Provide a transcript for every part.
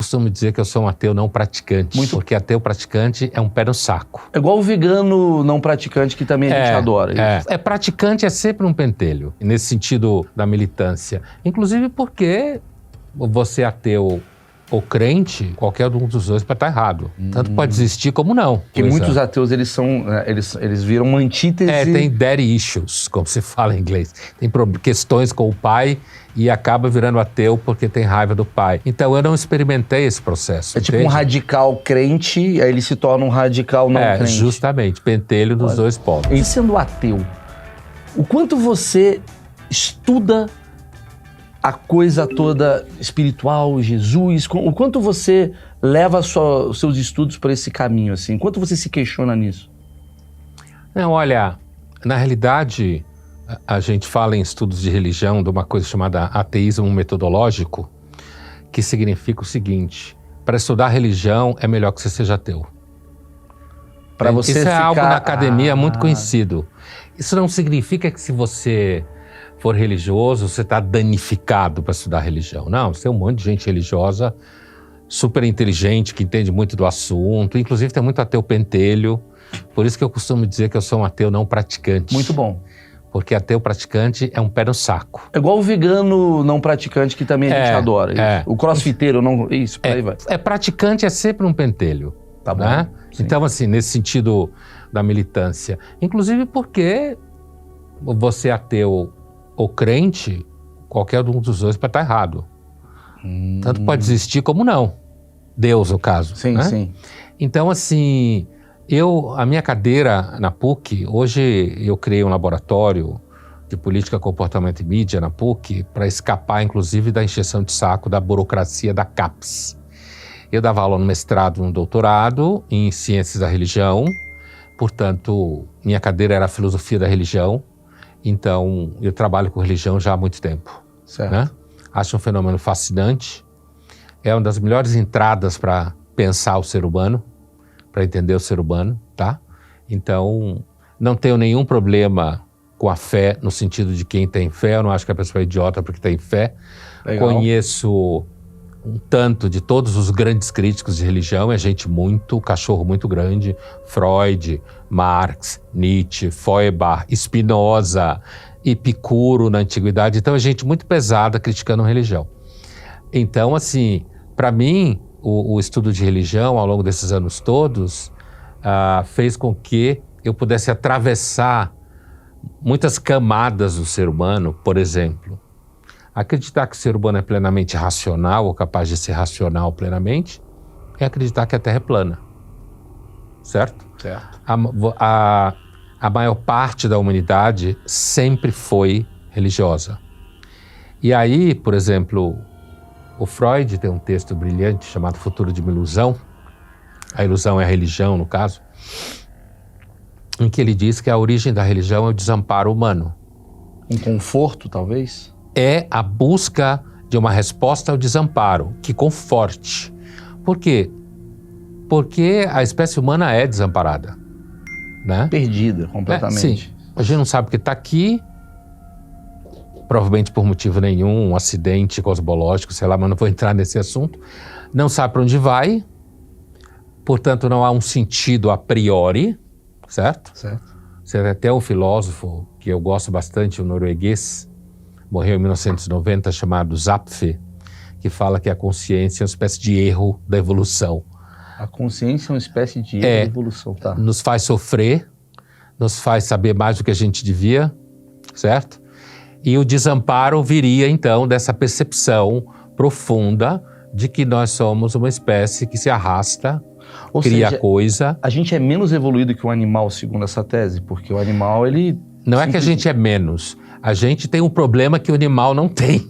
costumo dizer que eu sou um ateu não praticante, porque ateu praticante é um pé no saco. É igual o vegano não praticante que também a gente adora. Praticante é sempre um pentelho, nesse sentido da militância. Inclusive porque você ateu ou crente, qualquer um dos dois pode estar errado. Tanto pode existir como não. Porque muitos ateus, eles viram uma antítese... Tem daddy issues, como se fala em inglês. Tem questões com o pai e acaba virando ateu porque tem raiva do pai. Então eu não experimentei esse processo. É tipo um radical crente, aí ele se torna um radical não crente. Justamente, pentelho dos dois polos. E sendo ateu, o quanto você estuda a coisa toda espiritual, Jesus, o quanto você leva os seus estudos por esse caminho, assim? O quanto você se questiona nisso? Não, olha, na realidade, a gente fala em estudos de religião de uma coisa chamada ateísmo metodológico, que significa o seguinte: para estudar religião é melhor que você seja ateu. Para você Isso é algo na academia muito conhecido. Isso não significa que se você for religioso, você está danificado para estudar religião. Não, você tem um monte de gente religiosa, super inteligente, que entende muito do assunto. Inclusive tem muito ateu pentelho. Por isso que eu costumo dizer que eu sou um ateu não praticante. Muito bom. Porque ateu praticante é um pé no saco. É igual o vegano não praticante que também a gente adora. O crossfiteiro não... Isso, por aí vai. Praticante é sempre um pentelho. Tá bom. Né? Então, assim, nesse sentido da militância. Inclusive porque você ateu ou crente, qualquer um dos dois pode estar errado. Tanto pode existir como não. Deus, no caso. Sim, né? sim. Então, assim, a minha cadeira na PUC, hoje eu criei um laboratório de política, comportamento e mídia na PUC para escapar, inclusive, da encheção de saco da burocracia da CAPES. Eu dava aula no mestrado, no doutorado, em ciências da religião. Portanto, minha cadeira era filosofia da religião. Então, eu trabalho com religião já há muito tempo. Certo. Né? Acho um fenômeno fascinante. É uma das melhores entradas para pensar o ser humano, para entender o ser humano, tá? Então, não tenho nenhum problema com a fé, no sentido de quem tem fé. Eu não acho que a pessoa é idiota porque tem fé. Legal. Conheço um tanto de todos os grandes críticos de religião, é gente cachorro muito grande, Freud, Marx, Nietzsche, Feuerbach, Spinoza, Epicuro na antiguidade. Então é gente muito pesada criticando religião. Então, assim, para mim, o estudo de religião ao longo desses anos todos fez com que eu pudesse atravessar muitas camadas do ser humano. Por exemplo, acreditar que o ser humano é plenamente racional ou capaz de ser racional plenamente é acreditar que a Terra é plana, certo? Certo. A maior parte da humanidade sempre foi religiosa. E aí, por exemplo, o Freud tem um texto brilhante chamado Futuro de uma Ilusão. A ilusão é a religião, no caso, em que ele diz que a origem da religião é o desamparo humano. Um conforto, talvez? É a busca de uma resposta ao desamparo, que conforte. Por quê? Porque a espécie humana é desamparada, né? Perdida completamente. Sim. A gente não sabe o que está aqui, provavelmente por motivo nenhum, um acidente cosmológico, sei lá, mas não vou entrar nesse assunto. Não sabe para onde vai, portanto não há um sentido a priori, certo? Certo. Você tem até um filósofo que eu gosto bastante, um norueguês, morreu em 1990, chamado Zapfe, que fala que a consciência é uma espécie de erro da evolução. A consciência é uma espécie de erro da evolução, tá? Nos faz sofrer, nos faz saber mais do que a gente devia, certo? E o desamparo viria, então, dessa percepção profunda de que nós somos uma espécie que se arrasta, Ou cria seja, coisa. A gente é menos evoluído que o animal, segundo essa tese, porque o animal, ele... Não é que a gente é menos. A gente tem um problema que o animal não tem,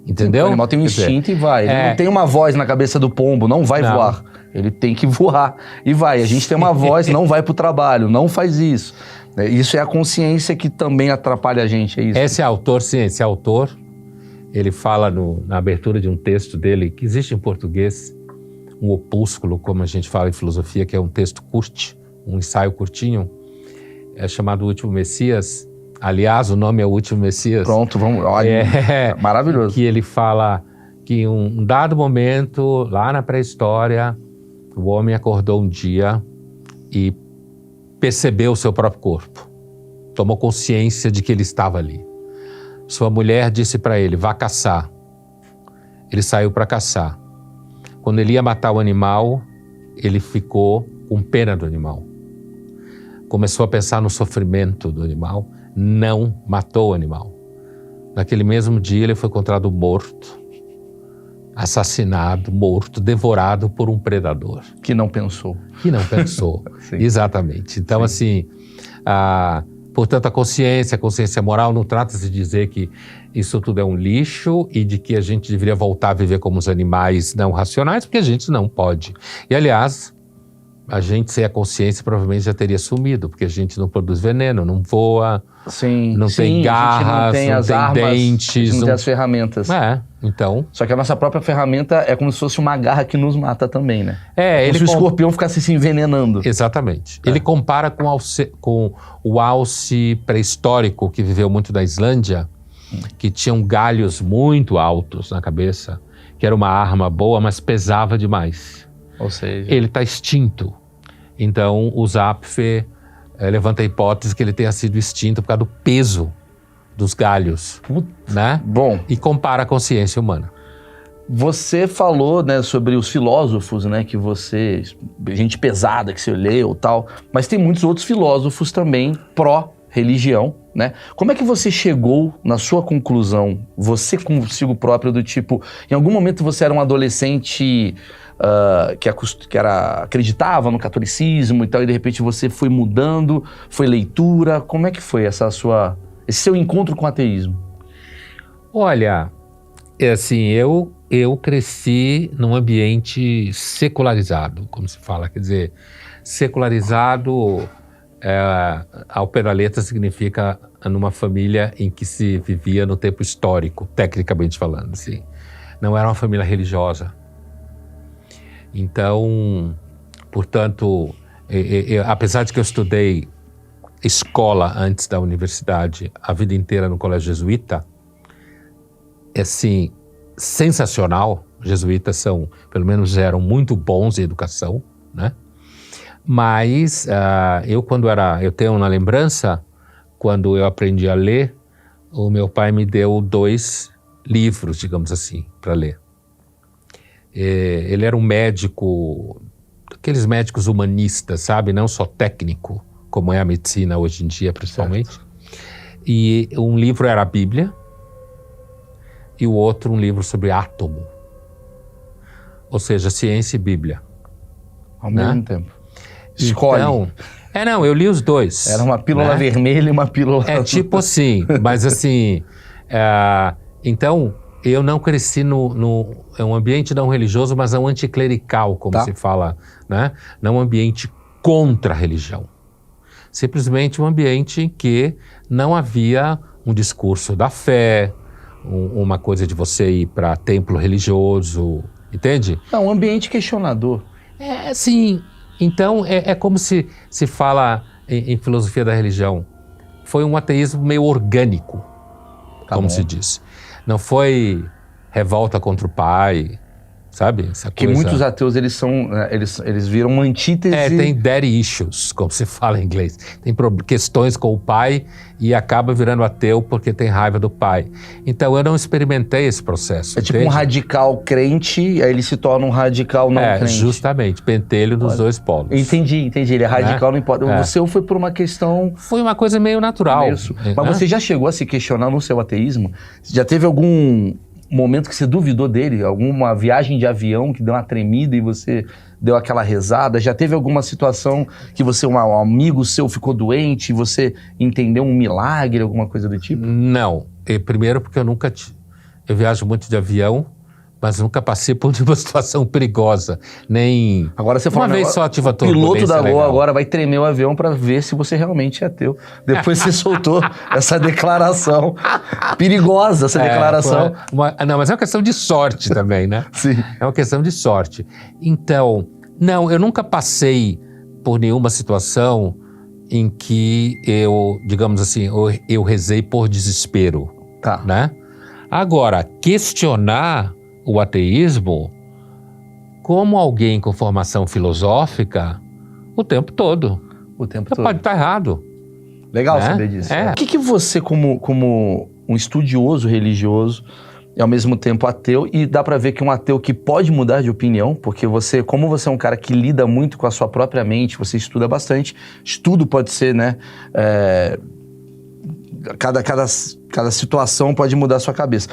entendeu? O animal tem um instinto e vai. Ele não tem uma voz na cabeça do pombo, não vai voar. Ele tem que voar e vai. A gente tem uma voz, não vai pro trabalho, não faz isso. Isso é a consciência que também atrapalha a gente, é isso? Esse autor, sim, esse autor, ele fala na abertura de um texto dele, que existe em português, um opúsculo, como a gente fala em filosofia, que é um texto curto, um ensaio curtinho, é chamado O Último Messias. Aliás, o nome é O Último Messias. Pronto, vamos. Olha, maravilhoso. Que ele fala que em um dado momento, lá na pré-história, o homem acordou um dia e percebeu o seu próprio corpo. Tomou consciência de que ele estava ali. Sua mulher disse para ele, vá caçar. Ele saiu para caçar. Quando ele ia matar o animal, ele ficou com pena do animal. Começou a pensar no sofrimento do animal, não matou o animal. Naquele mesmo dia ele foi encontrado morto, assassinado, morto, devorado por um predador. Que não pensou. Que não pensou, exatamente. Então, assim, portanto, a consciência moral não trata-se de dizer que isso tudo é um lixo e de que a gente deveria voltar a viver como os animais não racionais, porque a gente não pode. E, aliás, a gente sem a consciência provavelmente já teria sumido, porque a gente não produz veneno, não voa, não tem garras, não tem armas, dentes. Não tem as ferramentas. Então... Só que a nossa própria ferramenta é como se fosse uma garra que nos mata também, né? Como se o escorpião ficasse se envenenando. Exatamente. Ele compara com o alce pré-histórico que viveu muito na Islândia, que tinham galhos muito altos na cabeça, que era uma arma boa, mas pesava demais. Ou seja... Ele está extinto. Então, o Zapfe levanta a hipótese que ele tenha sido extinto por causa do peso dos galhos, né? Bom. E compara a consciência humana. Você falou, né, sobre os filósofos, né, que você... gente pesada que você leu e tal, mas tem muitos outros filósofos também pró-religião, né? Como é que você chegou na sua conclusão, você consigo próprio, do tipo, em algum momento você era um adolescente... que acreditava no catolicismo e tal, e de repente você foi mudando, foi leitura, como é que foi esse seu encontro com o ateísmo? Olha, assim, eu cresci num ambiente secularizado, como se fala, quer dizer, secularizado, ao pé da letra, significa numa família em que se vivia no tempo histórico, tecnicamente falando, assim. Não era uma família religiosa. Então, portanto, apesar de que eu estudei escola antes da universidade, a vida inteira no colégio jesuíta, assim, sensacional. Os jesuítas pelo menos eram muito bons em educação, né? Mas eu tenho uma lembrança, quando eu aprendi a ler, o meu pai me deu 2 livros, digamos assim, para ler. Ele era um médico, aqueles médicos humanistas, sabe? Não só técnico, como é a medicina hoje em dia, principalmente. Certo. E um livro era a Bíblia e o outro um livro sobre átomo. Ou seja, ciência e Bíblia. Ao mesmo tempo. Escolhe. Então, eu li os 2. Era uma pílula vermelha e uma pílula... tipo assim, mas assim... então... Eu não cresci é um ambiente não religioso, mas é um anticlerical, como se fala, né? Não um ambiente contra a religião. Simplesmente um ambiente em que não havia um discurso da fé, uma coisa de você ir para templo religioso, entende? É um ambiente questionador. Sim. Então, é como se fala em filosofia da religião. Foi um ateísmo meio orgânico, como se diz. Não foi revolta contra o pai, sabe? Essa que coisa... muitos ateus, eles viram uma antítese... tem daddy issues, como se fala em inglês. Tem questões com o pai e acaba virando ateu porque tem raiva do pai. Então, eu não experimentei esse processo. É tipo um radical crente, aí ele se torna um radical não crente. Justamente, pentelho dos 2 polos. Entendi. Ele é radical, não importa. Você foi por uma questão... Foi uma coisa meio natural. Isso. Mas você já chegou a se questionar no seu ateísmo? Já teve algum momento que você duvidou dele? Alguma viagem de avião que deu uma tremida e você deu aquela rezada? Já teve alguma situação que um amigo seu ficou doente e você entendeu um milagre, alguma coisa do tipo? Não. Primeiro porque eu viajo muito de avião, mas nunca passei por uma situação perigosa, nem... Agora você uma vez só tive a turbulência. O piloto da Gol agora vai tremer o avião para ver se você realmente é ateu. Depois você soltou essa declaração perigosa, declaração. Não, mas é uma questão de sorte também, né? Sim. É uma questão de sorte. Então, não, eu nunca passei por nenhuma situação em que digamos assim, eu rezei por desespero, né? Agora, questionar o ateísmo como alguém com formação filosófica o tempo todo. O tempo Você todo. pode estar errado. Legal né? saber disso. É. O que você, como um estudioso religioso, e ao mesmo tempo ateu, e dá pra ver que um ateu que pode mudar de opinião, porque como você é um cara que lida muito com a sua própria mente, você estuda bastante, estudo pode ser, né? Cada situação pode mudar a sua cabeça.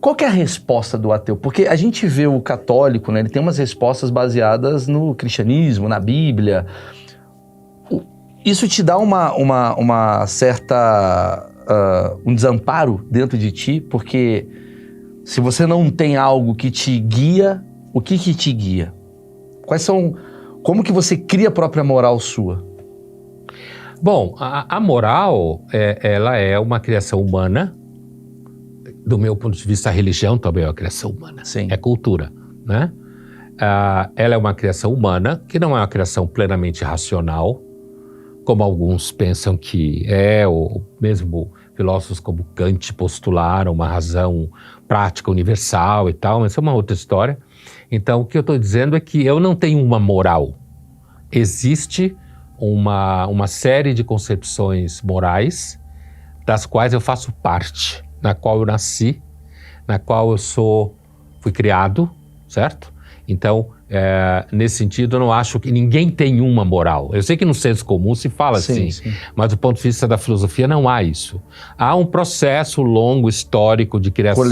Qual que é a resposta do ateu? Porque a gente vê o católico, né? Ele tem umas respostas baseadas no cristianismo, na Bíblia. Isso te dá uma certa... um desamparo dentro de ti, porque se você não tem algo que te guia, o que te guia? Como que você cria a própria moral sua? Bom, a moral, ela é uma criação humana. Do meu ponto de vista, a religião também é uma criação humana. Sim. É cultura, né? Ela é uma criação humana, que não é uma criação plenamente racional, como alguns pensam que é, ou mesmo filósofos como Kant postularam uma razão prática universal e tal, mas isso é uma outra história. Então, o que eu estou dizendo é que eu não tenho uma moral. Existe uma série de concepções morais das quais eu faço parte, na qual eu nasci, na qual eu fui criado, certo? Então, nesse sentido, eu não acho que ninguém tem uma moral. Eu sei que no senso comum se fala assim, mas do ponto de vista da filosofia não há isso. Há um processo longo, histórico, de criação,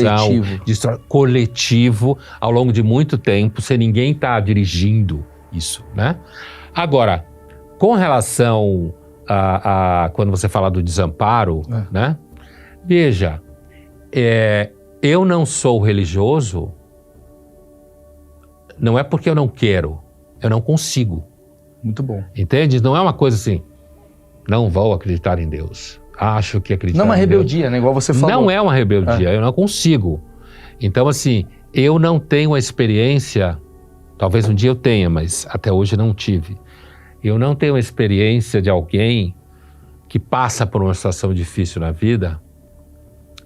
coletivo, ao longo de muito tempo, sem ninguém estar dirigindo isso, né? Agora, com relação a quando você fala do desamparo, né? Veja, eu não sou religioso. Não é porque eu não quero, eu não consigo. Muito bom. Entende? Não é uma coisa assim, não vou acreditar em Deus. Acho que acreditar em Deus... Não é uma rebeldia, né? Igual você falou. Não é uma rebeldia, eu não consigo. Então, assim, eu não tenho a experiência, talvez um dia eu tenha, mas até hoje não tive. Eu não tenho a experiência de alguém que passa por uma situação difícil na vida,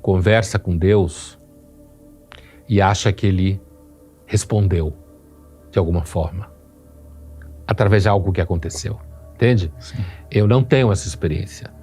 conversa com Deus e acha que Ele respondeu de alguma forma, através de algo que aconteceu, entende? Sim. Eu não tenho essa experiência.